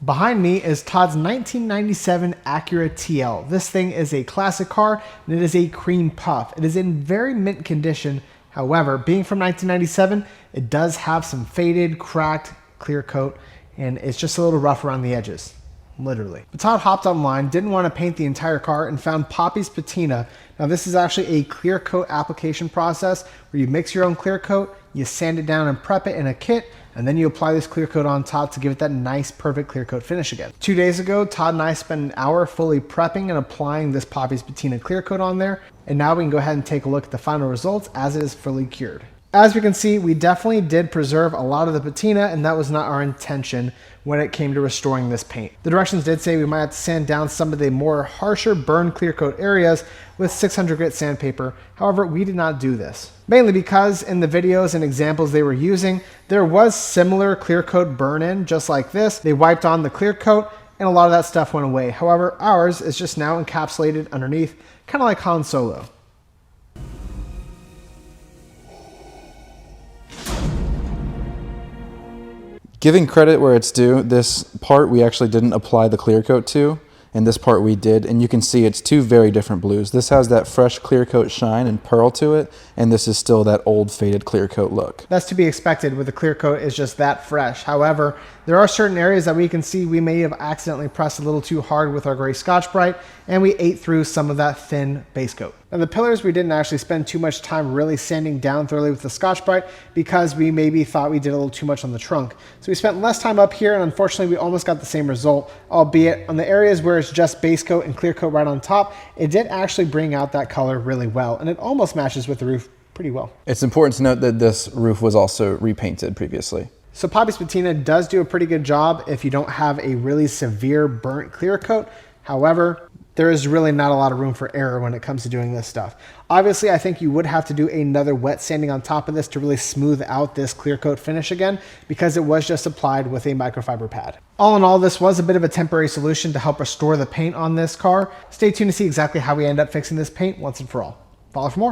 Behind me is Todd's 1997 Acura TL. This thing is a classic car, and it is a cream puff. It is in very mint condition. However, being from 1997, it does have some faded, cracked, clear coat, and it's just a little rough around the edges. Literally. But Todd hopped online, didn't want to paint the entire car, and found Poppy's Patina. Now this is actually a clear coat application process where you mix your own clear coat, you sand it down and prep it in a kit, and then you apply this clear coat on top to give it that nice, perfect clear coat finish again. 2 days ago, Todd and I spent an hour fully prepping and applying this Poppy's Patina clear coat on there, and now we can go ahead and take a look at the final results as it is fully cured. As we can see, we definitely did preserve a lot of the patina, and that was not our intention when it came to restoring this paint. The directions did say we might have to sand down some of the more harsher burn clear coat areas with 600 grit sandpaper. However, we did not do this. Mainly because in the videos and examples they were using, there was similar clear coat burn in just like this. They wiped on the clear coat and a lot of that stuff went away. However, ours is just now encapsulated underneath, kind of like Han Solo. Giving credit where it's due, this part we actually didn't apply the clear coat to, and this part we did, and you can see it's two very different blues. This has that fresh clear coat shine and pearl to it, and this is still that old faded clear coat look. That's to be expected with the clear coat is just that fresh. However, there are certain areas that we can see we may have accidentally pressed a little too hard with our gray Scotch-Brite, and we ate through some of that thin base coat. Now the pillars, we didn't actually spend too much time really sanding down thoroughly with the Scotch-Brite because we maybe thought we did a little too much on the trunk. So we spent less time up here, and unfortunately we almost got the same result, albeit on the areas where it's just base coat and clear coat right on top, it did actually bring out that color really well, and it almost matches with the roof pretty well. It's important to note that this roof was also repainted previously. So Poppy's Patina does do a pretty good job if you don't have a really severe burnt clear coat. However, there is really not a lot of room for error when it comes to doing this stuff. Obviously, I think you would have to do another wet sanding on top of this to really smooth out this clear coat finish again, because it was just applied with a microfiber pad. All in all, this was a bit of a temporary solution to help restore the paint on this car. Stay tuned to see exactly how we end up fixing this paint once and for all. Follow for more.